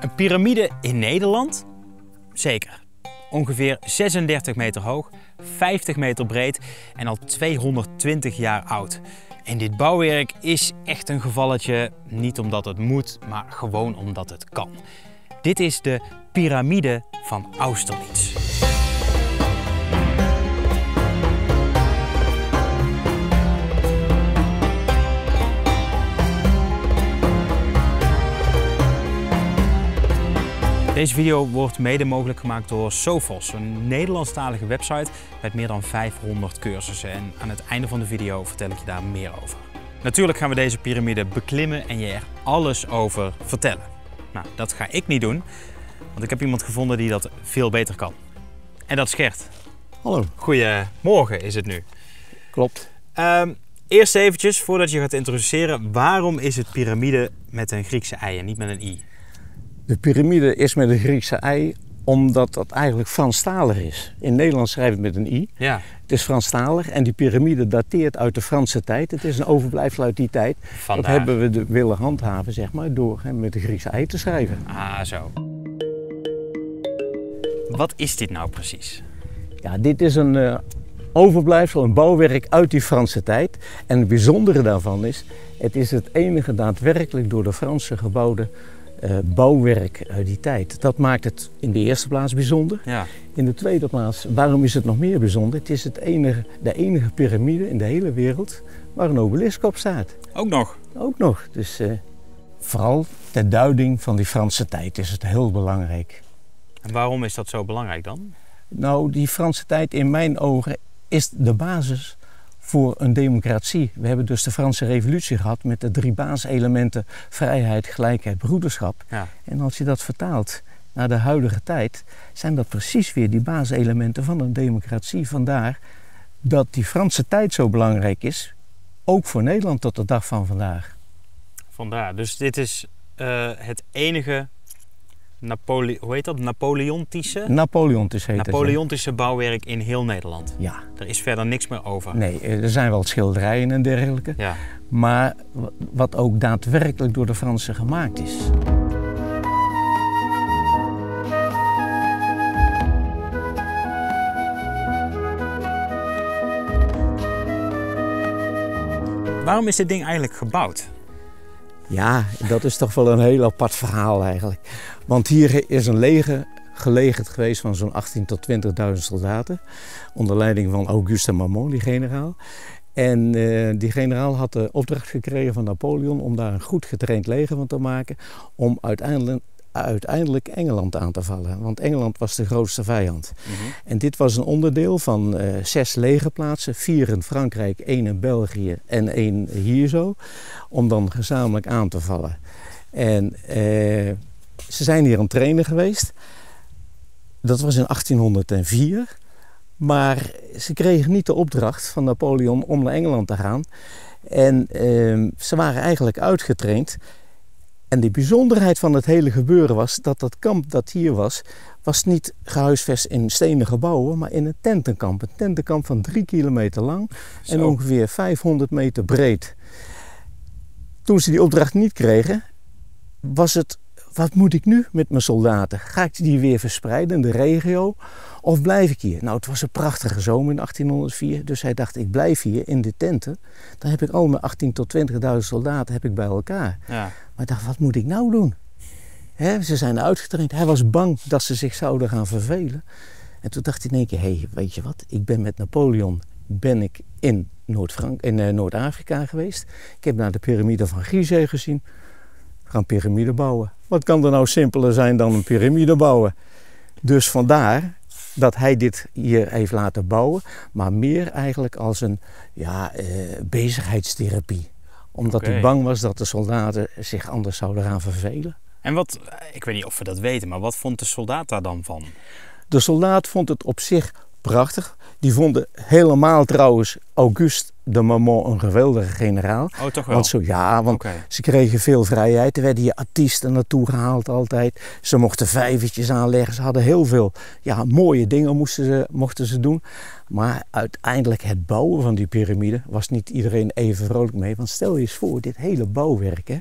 Een piramide in Nederland? Zeker. Ongeveer 36 meter hoog, 50 meter breed en al 220 jaar oud. En dit bouwwerk is echt een gevalletje, niet omdat het moet, maar gewoon omdat het kan. Dit is de piramide van Austerlitz. Deze video wordt mede mogelijk gemaakt door Sophos, een Nederlandstalige website met meer dan 500 cursussen. En aan het einde van de video vertel ik je daar meer over. Natuurlijk gaan we deze piramide beklimmen en je er alles over vertellen. Nou, dat ga ik niet doen, want ik heb iemand gevonden die dat veel beter kan. En dat is Gert. Hallo. Goedemorgen is het nu. Klopt. Eerst eventjes, voordat je gaat introduceren, waarom is het piramide met een Griekse ei en niet met een i? De piramide is met een Griekse i omdat dat eigenlijk Franstalig is. In Nederland schrijven we het met een i. Ja. Het is Franstalig en die piramide dateert uit de Franse tijd. Het is een overblijfsel uit die tijd. Vandaar. Dat hebben we willen handhaven, zeg maar, door met de Griekse i te schrijven. Ah, zo. Wat is dit nou precies? Ja, dit is een overblijfsel, een bouwwerk uit die Franse tijd. En het bijzondere daarvan is, het is het enige daadwerkelijk door de Fransen gebouwde bouwwerk uit die tijd. Dat maakt het in de eerste plaats bijzonder. Ja. In de tweede plaats, waarom is het nog meer bijzonder? Het is de enige piramide in de hele wereld waar een obelisk op staat. Ook nog? Ook nog. Dus vooral ter duiding van die Franse tijd is het heel belangrijk. En waarom is dat zo belangrijk dan? Nou, die Franse tijd in mijn ogen is de basis voor een democratie. We hebben dus de Franse revolutie gehad met de 3 basiselementen: vrijheid, gelijkheid, broederschap. Ja. En als je dat vertaalt naar de huidige tijd, zijn dat precies weer die basiselementen van een democratie. Vandaar dat die Franse tijd zo belangrijk is, ook voor Nederland tot de dag van vandaag. Vandaar. Dus dit is het enige Napoleontische Napoleontische bouwwerk in heel Nederland. Ja. Er is verder niks meer over. Nee, er zijn wel schilderijen en dergelijke. Ja. Maar wat ook daadwerkelijk door de Fransen gemaakt is. Waarom is dit ding eigenlijk gebouwd? Ja, dat is toch wel een heel apart verhaal eigenlijk. Want hier is een leger gelegerd geweest van zo'n 18.000 tot 20.000 soldaten. Onder leiding van Auguste Marmont, die generaal. En die generaal had de opdracht gekregen van Napoleon om daar een goed getraind leger van te maken. Om uiteindelijk Engeland aan te vallen. Want Engeland was de grootste vijand. Mm-hmm. En dit was een onderdeel van 6 legerplaatsen. 4 in Frankrijk, 1 in België en 1 hier zo. Om dan gezamenlijk aan te vallen. En ze zijn hier aan het trainen geweest. Dat was in 1804. Maar ze kregen niet de opdracht van Napoleon om naar Engeland te gaan. En ze waren eigenlijk uitgetraind. En de bijzonderheid van het hele gebeuren was dat dat kamp dat hier was niet gehuisvest in stenen gebouwen, maar in een tentenkamp. Een tentenkamp van 3 kilometer lang en ongeveer 500 meter breed. Toen ze die opdracht niet kregen, was het: wat moet ik nu met mijn soldaten? Ga ik die weer verspreiden in de regio of blijf ik hier? Nou, het was een prachtige zomer in 1804, dus hij dacht: ik blijf hier in de tenten. Dan heb ik al mijn 18.000 tot 20.000 soldaten heb ik bij elkaar. Ja. Maar ik dacht: wat moet ik nou doen? Ze zijn uitgetraind. Hij was bang dat ze zich zouden gaan vervelen. En toen dacht hij in één keer: hey, weet je wat? Ik ben met Napoleon in Noord-Afrika geweest. Ik heb naar de piramide van Gizeh gezien. We gaan een piramide bouwen. Wat kan er nou simpeler zijn dan een piramide bouwen? Dus vandaar dat hij dit hier heeft laten bouwen, maar meer eigenlijk als een bezigheidstherapie. Omdat hij bang was dat de soldaten zich anders zouden gaan vervelen. En wat, ik weet niet of we dat weten, maar wat vond de soldaat daar dan van? De soldaat vond het op zich prachtig. Die vonden helemaal trouwens Auguste de Marmont een geweldige generaal. Oh, toch wel? Want ze kregen veel vrijheid. Er werden hier artiesten naartoe gehaald altijd. Ze mochten vijvertjes aanleggen. Ze hadden heel veel mooie dingen mochten ze doen. Maar uiteindelijk het bouwen van die piramide was niet iedereen even vrolijk mee. Want stel je eens voor, dit hele bouwwerk,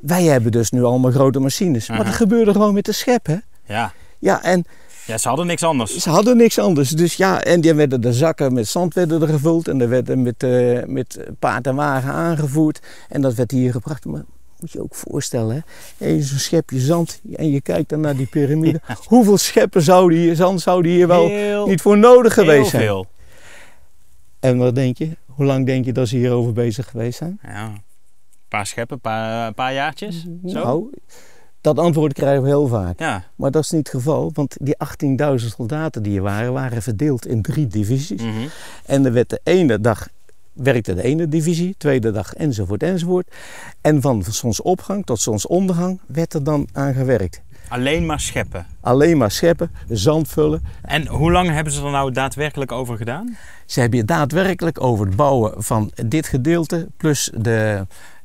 Wij hebben dus nu allemaal grote machines. Maar dat gebeurde gewoon met de schep, hè? Ja. Ja, en Ja, ze hadden niks anders. ze hadden niks anders. Dus ja, en die werden de zakken met zand werden er gevuld. En er werden met paard en wagen aangevoerd. En dat werd hier gebracht. Maar moet je ook voorstellen, hè? En zo'n schepje zand en je kijkt dan naar die piramide. Ja. Hoeveel scheppen zand zouden hier wel niet voor nodig geweest zijn? Heel veel. En wat denk je? Hoe lang denk je dat ze hierover bezig geweest zijn? Ja, een paar scheppen, een paar jaartjes. Zo? Nou, dat antwoord krijgen we heel vaak. Ja. Maar dat is niet het geval, want die 18.000 soldaten die er waren verdeeld in 3 divisies. En er werd de ene dag werkte de ene divisie, tweede dag enzovoort enzovoort. En van zonsopgang tot zonsondergang werd er dan aan gewerkt. Alleen maar scheppen? Alleen maar scheppen, zand vullen. En hoe lang hebben ze er nou daadwerkelijk over gedaan? Ze hebben daadwerkelijk over het bouwen van dit gedeelte plus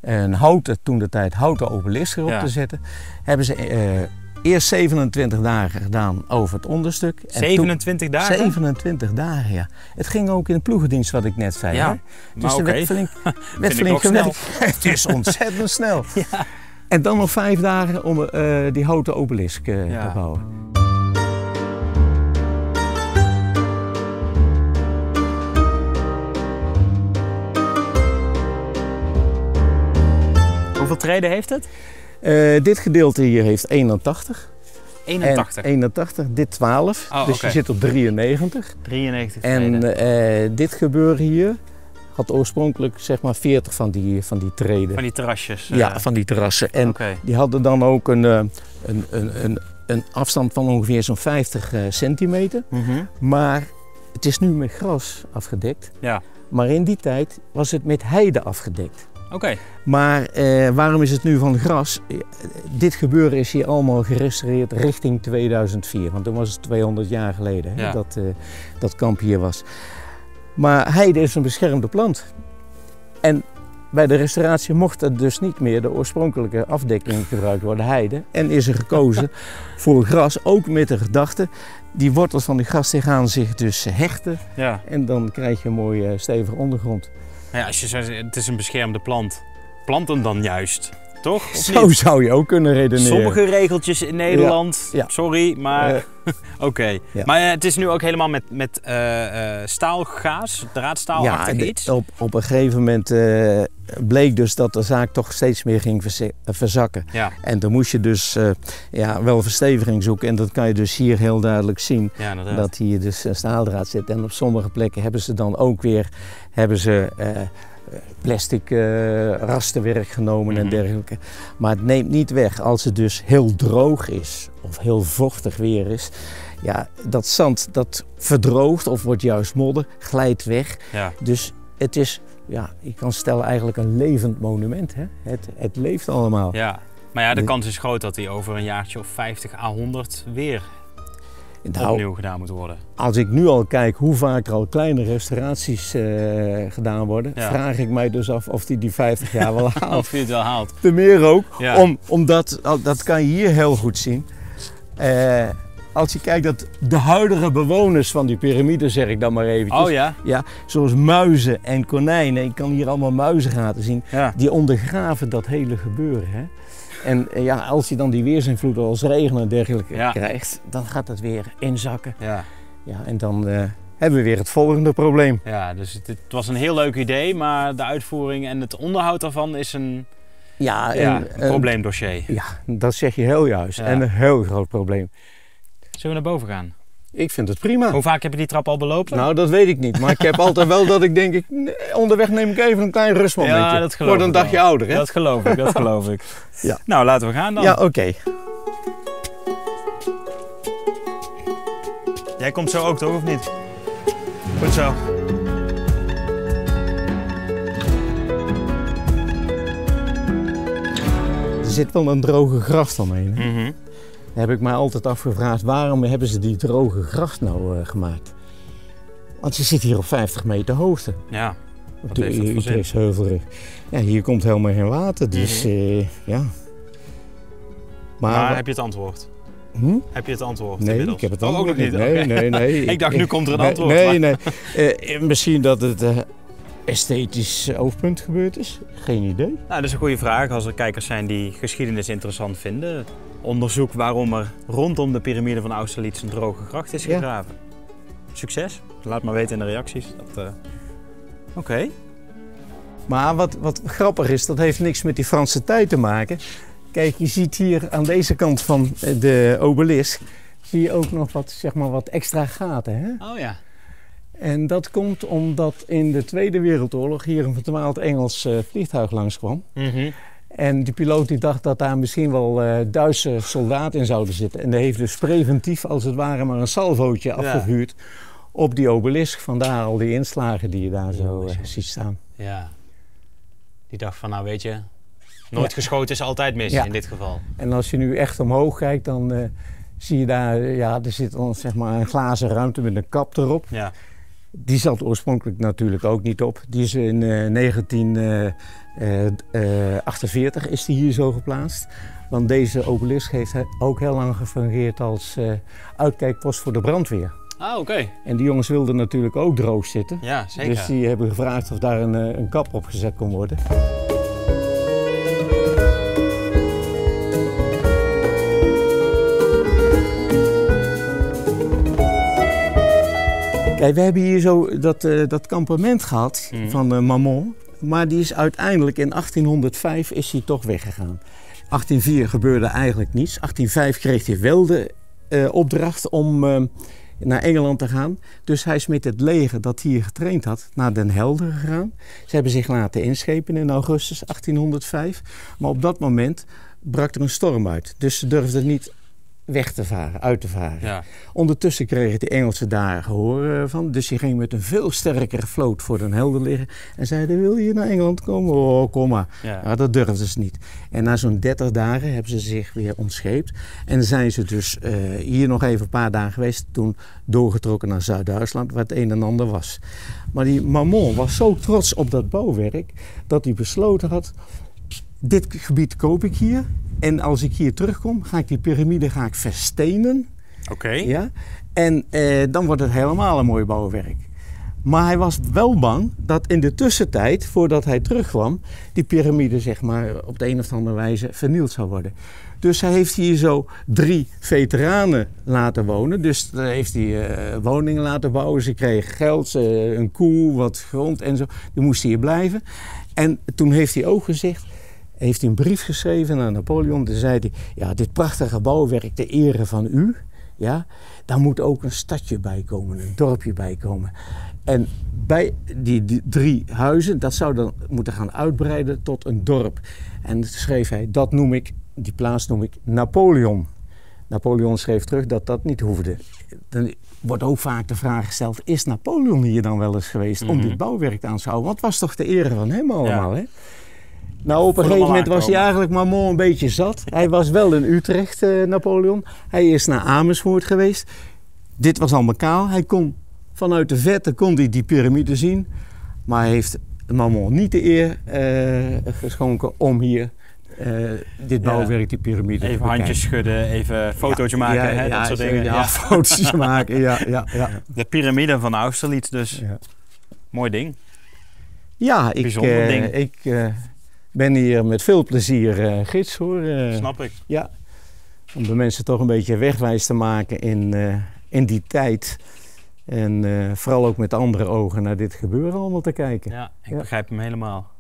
een houten obelisk erop te zetten. Hebben ze eerst 27 dagen gedaan over het onderstuk. 27 dagen? 27 dagen, ja. Het ging ook in de ploegendienst wat ik net zei. Ja, hè? Dus maar werd flink gewerkt. Het is ontzettend snel. Ja. En dan nog 5 dagen om die houten obelisk te bouwen. Hoeveel treden heeft het? Dit gedeelte hier heeft 81. 81? 81, dit 12. Oh, dus je zit op 93. 93 treden. En dit gebeuren hier had oorspronkelijk zeg maar 40 van die treden. Van die terrasjes? Ja, van die terrassen. En die hadden dan ook een afstand van ongeveer zo'n 50 centimeter. Maar het is nu met gras afgedekt. Ja. Maar in die tijd was het met heide afgedekt. Oké. Maar waarom is het nu van gras? Dit gebeuren is hier allemaal gerestaureerd richting 2004. Want toen was het 200 jaar geleden hè, dat kamp hier was. Maar heide is een beschermde plant. En bij de restauratie mocht er dus niet meer de oorspronkelijke afdekking gebruikt worden, heide. En is er gekozen voor gras, ook met de gedachte, die wortels van die gras die gaan zich dus hechten. Ja. En dan krijg je een mooie stevige ondergrond. Ja, als je zegt, het is een beschermde plant, plant hem dan juist, toch? Zo zou je ook kunnen redeneren. Sommige regeltjes in Nederland, sorry, maar oké. Ja. Maar het is nu ook helemaal met staalgaas, draadstaalachtig iets? Op een gegeven moment bleek dus dat de zaak toch steeds meer ging verzakken. Ja. En dan moest je dus wel versteviging zoeken. En dat kan je dus hier heel duidelijk zien. Ja, dat hier dus staaldraad zit. En op sommige plekken hebben ze dan ook weer plastic rastenwerk genomen en dergelijke. Maar het neemt niet weg als het dus heel droog is of heel vochtig weer is. Ja, dat zand dat verdroogt of wordt juist modder, glijdt weg. Ja. Dus het is, je kan stellen eigenlijk een levend monument. Hè? Het leeft allemaal. Ja. Maar ja, de kans is groot dat hij over een jaartje of 50 à 100 weer opnieuw gedaan moet worden. Als ik nu al kijk hoe vaak er al kleine restauraties gedaan worden, vraag ik mij dus af of hij die 50 jaar wel haalt. Of hij het wel haalt. Te meer ook, omdat, dat kan je hier heel goed zien. Als je kijkt dat de huidige bewoners van die piramide, zeg ik dan maar eventjes. Zoals muizen en konijnen, ik kan hier allemaal muizengaten zien, die ondergraven dat hele gebeuren. Hè? En als je dan die weersinvloeden als regen en dergelijke krijgt, dan gaat het weer inzakken. En dan hebben we weer het volgende probleem. Ja, dus het was een heel leuk idee, maar de uitvoering en het onderhoud daarvan is een probleemdossier. Ja, dat zeg je heel juist. En een heel groot probleem. Zullen we naar boven gaan? Ik vind het prima. Hoe vaak heb je die trap al belopen? Nou, dat weet ik niet. Maar ik heb altijd wel dat ik denk, onderweg neem ik even een klein rustmomentje. Ja, dat geloof ik. Word een dagje ouder, hè? Dat geloof ik. Ja. Nou, laten we gaan dan. Ja, oké. Jij komt zo ook, toch? Of niet? Goed zo. Er zit wel een droge gracht omheen. Hè? Daar heb ik mij altijd afgevraagd, waarom hebben ze die droge gracht nou gemaakt? Want je zit hier op 50 meter hoogte. Ja, op de Utrechtse Heuvelrug. Ja, hier komt helemaal geen water, dus Maar heb je het antwoord? Heb je het antwoord? Nee, inmiddels? Ik heb het antwoord ook nog niet. Nee. Ik dacht, nu komt er een antwoord. Nee. Misschien dat het esthetisch oogpunt gebeurd is. Geen idee. Nou, dat is een goede vraag als er kijkers zijn die geschiedenis interessant vinden. Onderzoek waarom er rondom de piramide van Austerlitz een droge gracht is gegraven. Ja. Succes. Laat maar weten in de reacties. Oké. Maar wat grappig is, dat heeft niks met die Franse tijd te maken. Kijk, je ziet hier aan deze kant van de obelisk, zie je ook nog wat, zeg maar, wat extra gaten. Hè? Oh ja. En dat komt omdat in de Tweede Wereldoorlog hier een verdwaald Engels vliegtuig langskwam. En die piloot die dacht dat daar misschien wel Duitse soldaten in zouden zitten. En die heeft dus preventief, als het ware, maar een salvootje afgevuurd op die obelisk. Vandaar al die inslagen die je daar zo ziet staan. Ja. Die dacht van, nou weet je, nooit geschoten is altijd mis in dit geval. En als je nu echt omhoog kijkt, dan zie je daar, er zit dan zeg maar een glazen ruimte met een kap erop. Ja. Die zat oorspronkelijk natuurlijk ook niet op. Die is in 1948 is die hier zo geplaatst. Want deze obelisk heeft ook heel lang gefungeerd als uitkijkpost voor de brandweer. Ah, oké. En die jongens wilden natuurlijk ook droog zitten. Ja, zeker. Dus die hebben gevraagd of daar een kap op gezet kon worden. Kijk, we hebben hier zo dat kampement gehad van Marmont. Maar die is uiteindelijk in 1805 is hij toch weggegaan. 1804 gebeurde eigenlijk niets. 1805 kreeg hij wel de opdracht om naar Engeland te gaan. Dus hij is met het leger dat hier getraind had naar Den Helder gegaan. Ze hebben zich laten inschepen in augustus 1805. Maar op dat moment brak er een storm uit. Dus ze durfden niet uit te varen. Ja. Ondertussen kregen de Engelsen daar gehoor van. Dus die ging met een veel sterkere vloot voor Den Helder liggen. En zeiden, wil je naar Engeland komen? Oh, kom maar. Ja. Ja, dat durfden ze niet. En na zo'n 30 dagen hebben ze zich weer ontscheept. En zijn ze dus hier nog even een paar dagen geweest. Toen doorgetrokken naar Zuid-Duitsland, waar het een en ander was. Maar die Marmont was zo trots op dat bouwwerk, dat hij besloten had, dit gebied koop ik hier. En als ik hier terugkom, ga ik die piramide verstenen. Oké. Ja? En dan wordt het helemaal een mooi bouwwerk. Maar hij was wel bang dat in de tussentijd, voordat hij terugkwam, die piramide zeg maar op de een of andere wijze vernield zou worden. Dus hij heeft hier zo 3 veteranen laten wonen. Dus daar heeft hij woningen laten bouwen. Ze kregen geld, een koe, wat grond en zo. Die moesten hier blijven. En toen heeft hij ook gezegd, heeft hij een brief geschreven naar Napoleon. Toen zei hij, ja, dit prachtige bouwwerk ter ere van u, ja, daar moet ook een stadje bij komen, een dorpje bij komen. En bij die 3 huizen, dat zou dan moeten gaan uitbreiden tot een dorp. En toen schreef hij, die plaats noem ik Napoleon. Napoleon schreef terug dat dat niet hoefde. Dan wordt ook vaak de vraag gesteld, is Napoleon hier dan wel eens geweest om dit bouwwerk aan te houden? Want het was toch de ere van hem allemaal, hè? Nou, op een gegeven moment was hij eigenlijk Marmont een beetje zat. Hij was wel in Utrecht, Napoleon. Hij is naar Amersfoort geweest. Dit was allemaal kaal. Hij kon vanuit de verte die piramide zien. Maar hij heeft Marmont niet de eer geschonken om hier dit bouwwerk, die piramide te even handjes schudden, even een fotootje maken, dat soort dingen. Ja, fotootjes maken, ja. De piramide van Austerlitz dus. Ja. Mooi ding. Ja, bijzonder ding. Ik ben hier met veel plezier gids, hoor. Snap ik. Ja, om de mensen toch een beetje wegwijs te maken in die tijd. En vooral ook met andere ogen naar dit gebeuren allemaal te kijken. Ja, ik begrijp hem helemaal.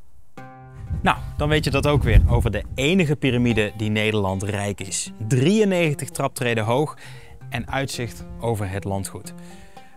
Nou, dan weet je dat ook weer over de enige piramide die Nederland rijk is. 93 traptreden hoog en uitzicht over het landgoed.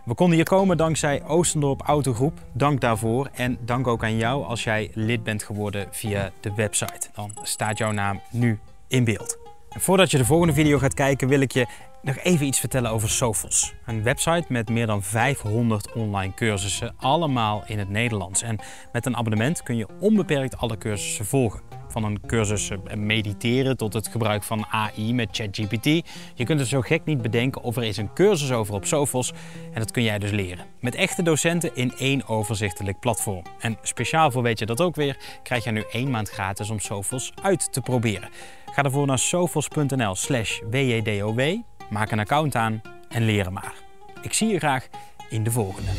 We konden hier komen dankzij Oostendorp Autogroep. Dank daarvoor en dank ook aan jou als jij lid bent geworden via de website. Dan staat jouw naam nu in beeld. En voordat je de volgende video gaat kijken wil ik je nog even iets vertellen over Sophos. Een website met meer dan 500 online cursussen, allemaal in het Nederlands. En met een abonnement kun je onbeperkt alle cursussen volgen. Van een cursus mediteren tot het gebruik van AI met ChatGPT. Je kunt het zo gek niet bedenken of er is een cursus over op Sophos. En dat kun jij dus leren. Met echte docenten in 1 overzichtelijk platform. En speciaal voor weet je dat ook weer, krijg je nu 1 maand gratis om Sophos uit te proberen. Ga ervoor naar sophos.nl/wjdOW, maak een account aan en leren maar. Ik zie je graag in de volgende.